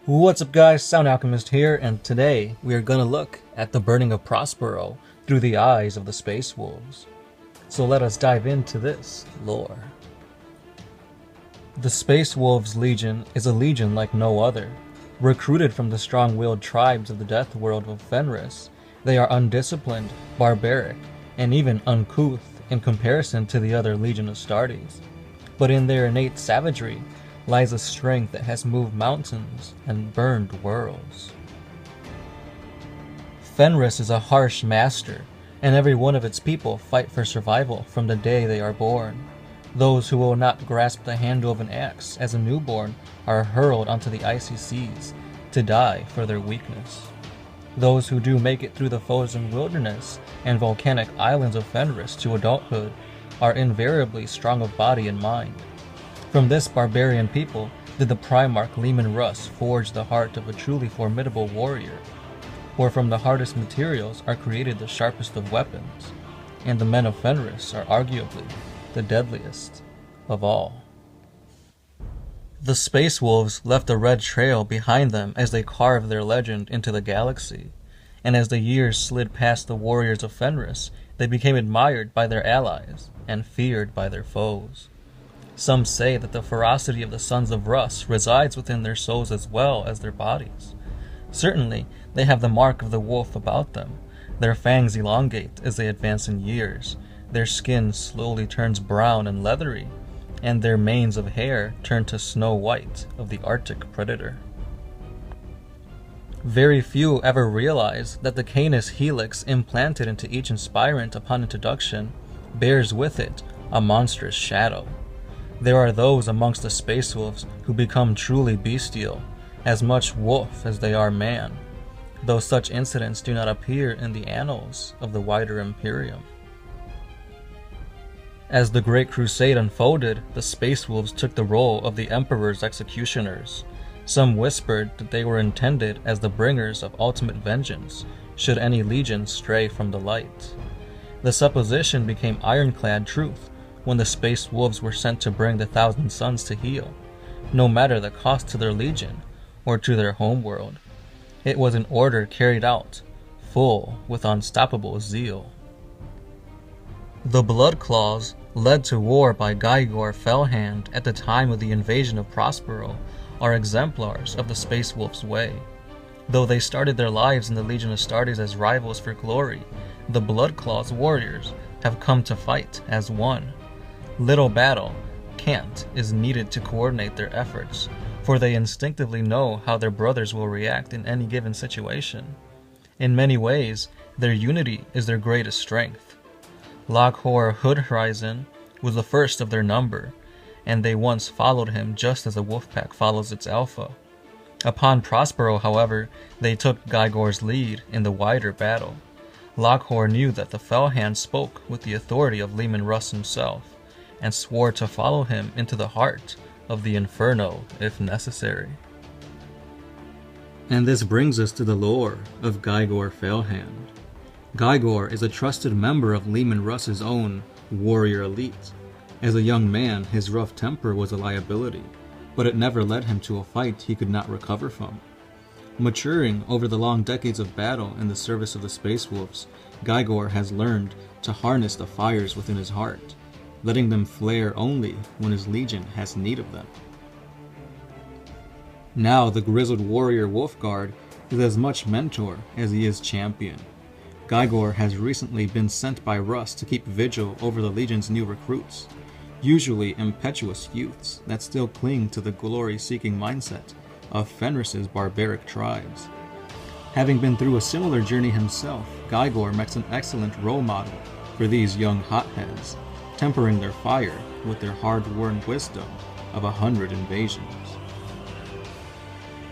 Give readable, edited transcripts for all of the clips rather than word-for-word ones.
What's up guys, Sound Alchemist here, and today we are gonna look at the burning of Prospero through the eyes of the Space Wolves. So let us dive into this lore. The Space Wolves Legion is a legion like no other. Recruited from the strong-willed tribes of the Death World of Fenris, they are undisciplined, barbaric, and even uncouth in comparison to the other Legion Astartes. But in their innate savagery lies a strength that has moved mountains and burned worlds. Fenris is a harsh master, and every one of its people fight for survival from the day they are born. Those who will not grasp the handle of an axe as a newborn are hurled onto the icy seas to die for their weakness. Those who do make it through the frozen wilderness and volcanic islands of Fenris to adulthood are invariably strong of body and mind. From this barbarian people did the Primarch Leman Russ forge the heart of a truly formidable warrior, for from the hardest materials are created the sharpest of weapons, and the men of Fenris are arguably the deadliest of all. The Space Wolves left a red trail behind them as they carved their legend into the galaxy, and as the years slid past the warriors of Fenris, they became admired by their allies and feared by their foes. Some say that the ferocity of the Sons of Russ resides within their souls as well as their bodies. Certainly, they have the mark of the wolf about them. Their fangs elongate as they advance in years, their skin slowly turns brown and leathery, and their manes of hair turn to snow white of the Arctic predator. Very few ever realize that the Canis helix implanted into each inspirant upon introduction bears with it a monstrous shadow. There are those amongst the Space Wolves who become truly bestial, as much wolf as they are man, though such incidents do not appear in the annals of the wider Imperium. As the Great Crusade unfolded, the Space Wolves took the role of the Emperor's executioners. Some whispered that they were intended as the bringers of ultimate vengeance, should any legion stray from the light. The supposition became ironclad truth when the Space Wolves were sent to bring the Thousand Sons to heal, no matter the cost to their legion or to their homeworld. It was an order carried out, full with unstoppable zeal. The Blood Claws, led to war by Guy Gor Fellhand at the time of the invasion of Prospero, are exemplars of the Space Wolf's way. Though they started their lives in the Legion Astartes as rivals for glory, the Blood Claws warriors have come to fight as one. Little battle, cant, is needed to coordinate their efforts, for they instinctively know how their brothers will react in any given situation. In many ways, their unity is their greatest strength. Lochor Hoodhorizon was the first of their number, and they once followed him just as a wolf pack follows its alpha. Upon Prospero, however, they took Guy Gor's lead in the wider battle. Lochor knew that the Fellhand spoke with the authority of Leman Russ himself, and swore to follow him into the heart of the Inferno if necessary. And this brings us to the lore of Guy Gor Fellhand. Guy Gor is a trusted member of Leman Russ's own warrior elite. As a young man, his rough temper was a liability, but it never led him to a fight he could not recover from. Maturing over the long decades of battle in the service of the Space Wolves, Guy Gor has learned to harness the fires within his heart, letting them flare only when his legion has need of them. Now the grizzled warrior Wolfguard is as much mentor as he is champion. Guy Gor has recently been sent by Russ to keep vigil over the legion's new recruits, usually impetuous youths that still cling to the glory-seeking mindset of Fenris's barbaric tribes. Having been through a similar journey himself, Guy Gor makes an excellent role model for these young hotheads, tempering their fire with their hard-won wisdom of 100 invasions.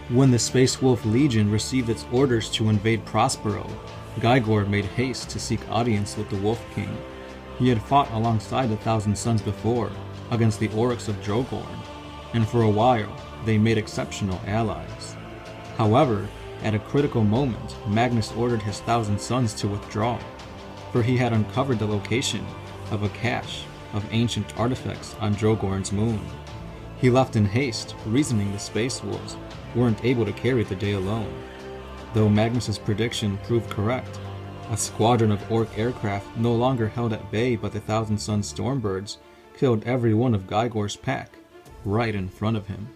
When the Space Wolf Legion received its orders to invade Prospero, Guy Gor made haste to seek audience with the Wolf King. He had fought alongside the Thousand Sons before, against the Oryx of Drogorn, and for a while they made exceptional allies. However, at a critical moment, Magnus ordered his Thousand Sons to withdraw, for he had uncovered the location of a cache of ancient artifacts on Drogorn's moon. He left in haste, reasoning the Space Wolves weren't able to carry the day alone. Though Magnus's prediction proved correct, a squadron of Orc aircraft no longer held at bay by the Thousand Sun Stormbirds killed every one of Guy Gor's pack, right in front of him.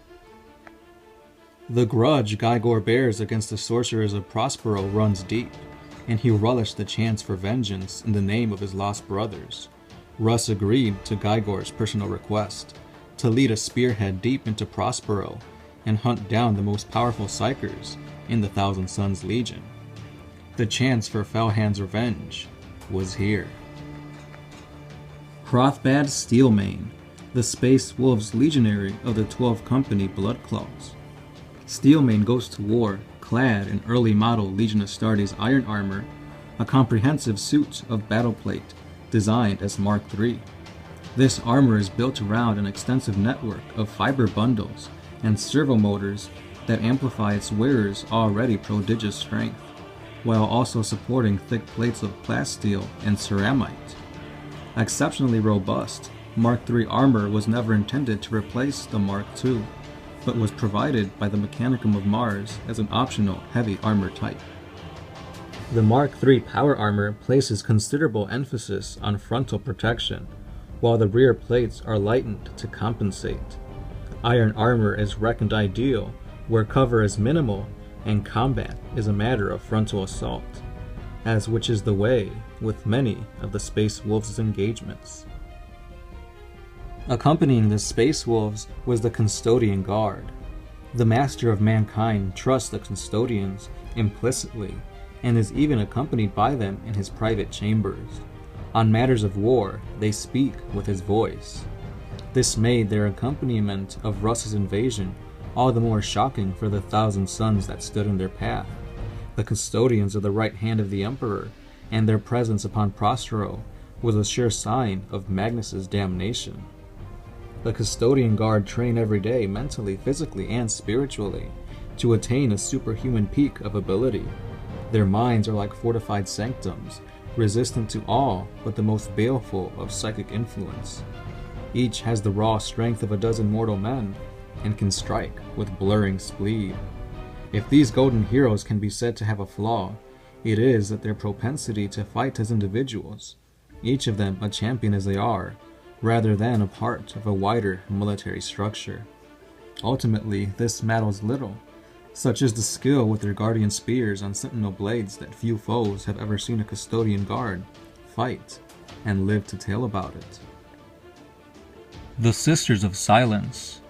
The grudge Guy Gor bears against the sorcerers of Prospero runs deep, and he relished the chance for vengeance in the name of his lost brothers. Russ agreed to Guy Gor's personal request to lead a spearhead deep into Prospero and hunt down the most powerful psychers in the Thousand Suns Legion. The chance for Felhand's revenge was here. Hrothbad Steelmane, the Space Wolves legionary of the 12th Company Bloodclaws. Steelmane goes to war clad in early model Legion Astartes iron armor, a comprehensive suit of battleplate designed as Mark III. This armor is built around an extensive network of fiber bundles and servo motors that amplify its wearer's already prodigious strength, while also supporting thick plates of plasteel and ceramite. Exceptionally robust, Mark III armor was never intended to replace the Mark II, but was provided by the Mechanicum of Mars as an optional heavy armor type. The Mark III power armor places considerable emphasis on frontal protection, while the rear plates are lightened to compensate. Iron armor is reckoned ideal where cover is minimal and combat is a matter of frontal assault, as which is the way with many of the Space Wolves' engagements. Accompanying the Space Wolves was the Custodian Guard. The Master of Mankind trusts the Custodians implicitly and is even accompanied by them in his private chambers. On matters of war, they speak with his voice. This made their accompaniment of Russ's invasion all the more shocking for the Thousand Suns that stood in their path, the custodians of the right hand of the Emperor, and their presence upon Prospero was a sure sign of Magnus's damnation. The Custodian Guard train every day mentally, physically, and spiritually to attain a superhuman peak of ability. Their minds are like fortified sanctums, resistant to all but the most baleful of psychic influence. Each has the raw strength of a dozen mortal men, and can strike with blurring spleen. If these golden heroes can be said to have a flaw, it is that their propensity to fight as individuals, each of them a champion as they are, rather than a part of a wider military structure. Ultimately, this matters little. Such is the skill with their guardian spears on sentinel blades that few foes have ever seen a Custodian Guard fight and live to tell about it. The Sisters of Silence.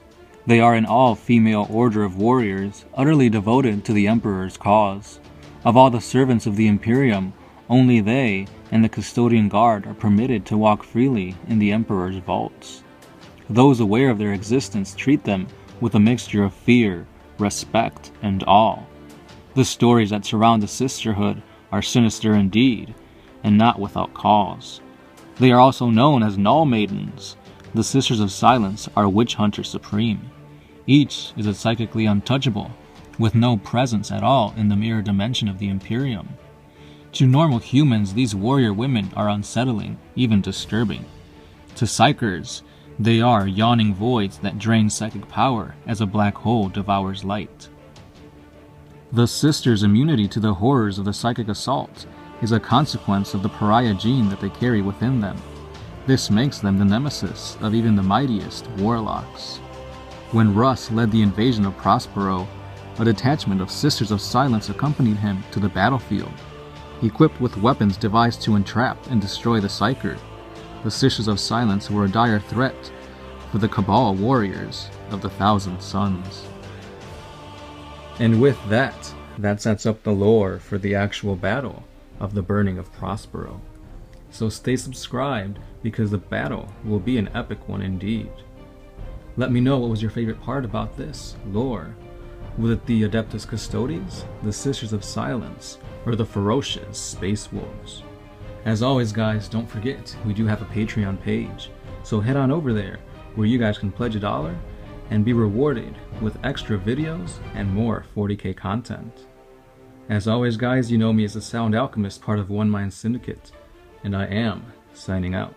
They are an all-female order of warriors utterly devoted to the Emperor's cause. Of all the servants of the Imperium, only they and the Custodian Guard are permitted to walk freely in the Emperor's vaults. Those aware of their existence treat them with a mixture of fear, respect, and awe. The stories that surround the sisterhood are sinister indeed, and not without cause. They are also known as Null Maidens. The Sisters of Silence are witch hunters supreme. Each is a psychically untouchable, with no presence at all in the mirror dimension of the Imperium. To normal humans, these warrior women are unsettling, even disturbing. To psychers, they are yawning voids that drain psychic power as a black hole devours light. The Sisters' immunity to the horrors of the psychic assault is a consequence of the pariah gene that they carry within them. This makes them the nemesis of even the mightiest warlocks. When Russ led the invasion of Prospero, a detachment of Sisters of Silence accompanied him to the battlefield. Equipped with weapons devised to entrap and destroy the Psyker, the Sisters of Silence were a dire threat for the Cabal warriors of the Thousand Suns. And with that sets up the lore for the actual battle of the burning of Prospero. So stay subscribed because the battle will be an epic one indeed. Let me know what was your favorite part about this lore. Was it the Adeptus Custodes, the Sisters of Silence, or the Ferocious Space Wolves? As always guys, don't forget, we do have a Patreon page, so head on over there where you guys can pledge $1 and be rewarded with extra videos and more 40k content. As always guys, you know me as the Sound Alchemist, part of One Mind Syndicate, and I am signing out.